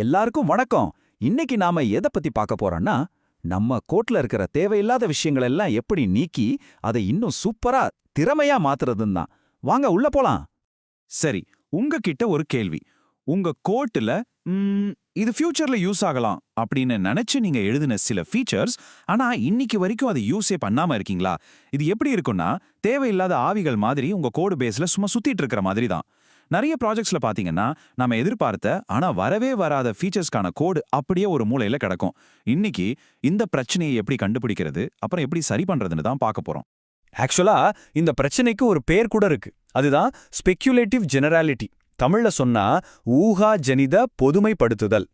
எல்லாருக்கும் வணக்கம். இன்னைக்கு நாம எத பத்தி பார்க்க போறோம்னா, நம்ம கோட்ல இருக்கிற தேவையில்லாத விஷயங்கள் எல்லாம் எப்படி நீக்கி, அதை இன்னும் சூப்பரா, திறமையா மாத்துறதுன்னு தான். வாங்க உள்ள போலாம். சரி, உங்ககிட்ட ஒரு கேள்வி. உங்க கோட்ல இது ஃபியூச்சர்ல யூஸ் ஆகலாம் அப்படின்னு நினைச்சு நீங்க எழுதின சில ஃபீச்சர்ஸ், ஆனா இன்னைக்கு வரைக்கும் அதை யூஸே பண்ணாம இருக்கீங்களா? இது எப்படி இருக்கும்னா, தேவையில்லாத ஆவிகள் மாதிரி உங்க கோடு பேஸ்ல சும்மா சுத்திட்டு இருக்கிற மாதிரி தான். நிறைய ப்ராஜெக்ட்ஸ்ல பாத்தீங்கன்னா, நாம எதிர்பார்த்த ஆனா வரவே வராத ஃபீச்சர்ஸ்க்கான கோடு அப்படியே ஒரு மூலையில கிடக்கும். இன்னைக்கு இந்த பிரச்சனையை எப்படி கண்டுபிடிக்கிறது, அப்புறம் எப்படி சரி பண்றதுன்னு தான் பார்க்க போறோம். ஆக்சுவலா இந்த பிரச்சனைக்கு ஒரு பேர் கூட இருக்கு. அதுதான் ஸ்பெக்யுலேட்டிவ் ஜெனராலிட்டி. தமிழ்ல சொன்னா ஊகா ஜனித பொதுமைப்படுத்துதல்.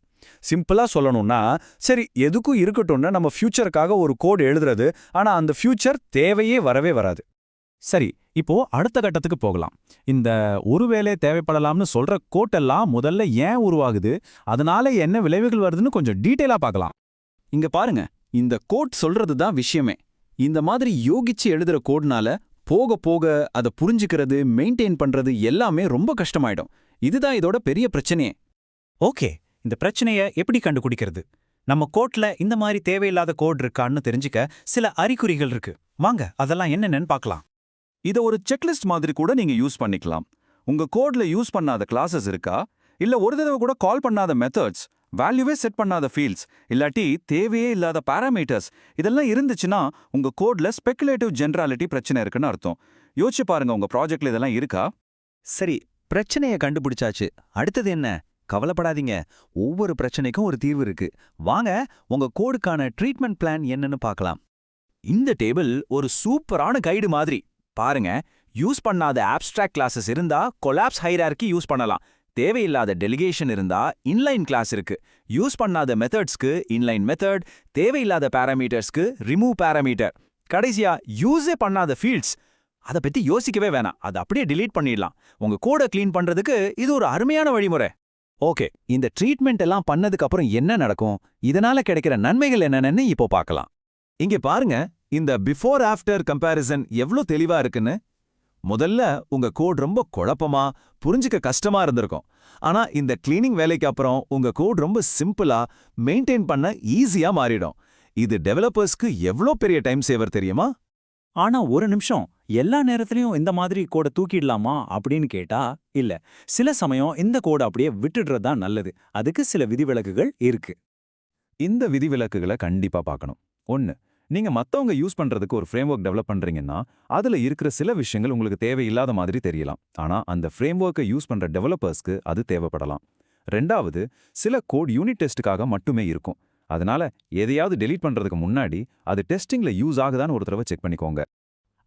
சிம்பிளா சொல்லணும்னா, சரி எதுக்கும் இருக்கட்டும்னா நம்ம ஃபியூச்சருக்காக ஒரு கோடு எழுதுறது, ஆனா அந்த ஃபியூச்சர் தேவையே வரவே வராது. சரி, இப்போ அடுத்த கட்டத்துக்கு போகலாம். இந்த ஒருவேளை தேவைப்படலாம்னு சொல்ற கோட்டெல்லாம் முதல்ல ஏன் உருவாகுது, அதனால என்ன விளைவுகள் வருதுன்னு கொஞ்சம் டீட்டெயிலா பார்க்கலாம். இங்க பாருங்க, இந்த கோட் சொல்றது தான் விஷயமே. இந்த மாதிரி யோகிச்சு எழுதுற கோட்னால போக போக அதை புரிஞ்சுக்கிறது, மெயின்டைன் பண்றது எல்லாமே ரொம்ப கஷ்டமாயிடும். இதுதான் இதோட பெரிய பிரச்சனையே. ஓகே, இந்த பிரச்சனைய எப்படி கண்டுபிடிக்கிறது? நம்ம கோட்ல இந்த மாதிரி தேவையில்லாத கோட் இருக்கான்னு தெரிஞ்சுக்க சில அறிகுறிகள் இருக்கு. வாங்க அதெல்லாம் என்னென்னு பார்க்கலாம். இதை ஒரு செக்லிஸ்ட் மாதிரி கூட நீங்க யூஸ் பண்ணிக்கலாம். உங்க கோட்ல யூஸ் பண்ணாத கிளாஸஸ் இருக்கா, இல்ல ஒரு தடவை கூட கால் பண்ணாத மெத்தட்ஸ், வேல்யூவே செட் பண்ணாத ஃபீல்ட்ஸ், இல்லாட்டி தேவையே இல்லாத பாராமீட்டர்ஸ், இதெல்லாம் இருந்துச்சுன்னா உங்க கோட்ல ஸ்பெகுலேட்டிவ் ஜெனராலிட்டி பிரச்சனை இருக்குன்னு அர்த்தம். யோசிச்சு பாருங்க, உங்க ப்ராஜெக்ட்ல இதெல்லாம் இருக்கா? சரி, பிரச்சனையை கண்டுபிடிச்சாச்சு. அடுத்தது என்ன? கவலைப்படாதீங்க, ஒவ்வொரு பிரச்சனைக்கும் ஒரு தீர்வு இருக்கு. வாங்க உங்க கோடுக்கான ட்ரீட்மெண்ட் பிளான் என்னன்னு பார்க்கலாம். இந்த டேபிள் ஒரு சூப்பரான கைடு மாதிரி. பாருங்க, யூஸ் பண்ணாத ஆப்ஸ்ட்ராக்ட் கிளாஸஸ் இருந்தா கொலாப்ஸ் ஹைரார்கி யூஸ் பண்ணலாம். தேவையில்லாத டெலிகேஷன் இருந்தா இன்லைன் கிளாஸ் இருக்கு. யூஸ் பண்ணாத மெத்தட்ஸ்க்கு இன்லைன் மெத்தட், தேவையில்லாத பாராமீட்டர்ஸ்க்கு ரிமூவ் பாராமீட்டர். கடைசியா யூஸே பண்ணாத ஃபீல்ட்ஸ், அதை பத்தி யோசிக்கவே வேணாம், அதை அப்படியே டிலீட் பண்ணிடலாம். உங்க கோடை கிளீன் பண்றதுக்கு இது ஒரு அருமையான வழிமுறை. ஓகே, இந்த ட்ரீட்மெண்ட் எல்லாம் பண்ணதுக்கு அப்புறம் என்ன நடக்கும், இதனால கிடைக்கிற நன்மைகள் என்னென்னு இப்போ பார்க்கலாம். இங்க பாருங்க, இந்த பிஃபோர் ஆஃப்டர் கம்பேரிசன் எவ்ளோ தெளிவா இருக்குன்னு. முதல்ல உங்க கோட் ரொம்ப குழப்பமா, புரிஞ்சுக்க கஷ்டமா இருந்திருக்கும். ஆனா இந்த கிளீனிங் வேலைக்கு அப்புறம் உங்க கோட் ரொம்ப சிம்பிளா, மெயின்டைன் பண்ண ஈஸியா மாறிடும். இது டெவலப்பர்ஸ்க்கு எவ்ளோ பெரிய டைம் சேவர் தெரியுமா? ஆனா ஒரு நிமிஷம், எல்லா நேரத்திலையும் இந்த மாதிரி கோடை தூக்கிடலாமா அப்படின்னு கேட்டா இல்ல. சில சமயம் இந்த கோடை அப்படியே விட்டுடுறது தான் நல்லது. அதுக்கு சில விதிவிலக்குகள் இருக்கு. இந்த விதிவிலக்குகளை கண்டிப்பா பார்க்கணும். 1, நீங்க மத்தவங்க யூஸ் பண்றதுக்கு ஒரு ஃப்ரேம்வொர்க் டெவலப் பண்றீங்கன்னா, அதுல இருக்கிற சில விஷயங்கள் உங்களுக்கு தேவையில்லாத மாதிரி தெரியலாம். ஆனா அந்த ஃப்ரேம்வொர்க்கை யூஸ் பண்ற டெவலப்பர்ஸ்க்கு அது தேவைப்படலாம். 2வது, சில கோட் யூனிட் டெஸ்ட்டுக்காக மட்டுமே இருக்கும். அதனால எதையாவது டெலீட் பண்றதுக்கு முன்னாடி அது டெஸ்டிங்ல யூஸ் ஆகுதான்னு ஒரு தடவை செக் பண்ணிக்கோங்க.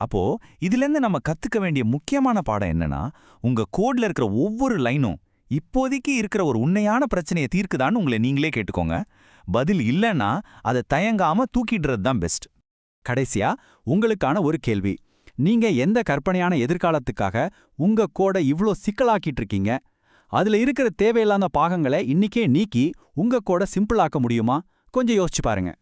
அப்போ இதிலிருந்து நம்ம கத்துக்க வேண்டிய முக்கியமான பாடம் என்னன்னா, உங்க கோட்ல இருக்கிற ஒவ்வொரு லைனும் இப்போதைக்கு இருக்கிற ஒரு உண்மையான பிரச்சனையை தீர்க்குதான்னு உங்களை நீங்களே கேட்டுக்கோங்க. பதில் இல்லைன்னா அதை தயங்காம தூக்கிடுறது தான் பெஸ்ட். கடைசியா உங்களுக்கான ஒரு கேள்வி. நீங்க எந்த கற்பனையான எதிர்காலத்துக்காக உங்க கோடை இவ்ளோ சிக்கலாக்கிட்டு இருக்கீங்க? அதுல இருக்கிற தேவையில்லாத பாகங்களை இன்னிக்கே நீக்கி உங்க கோடை சிம்பிளாக்க முடியுமா? கொஞ்சம் யோசிச்சு பாருங்க.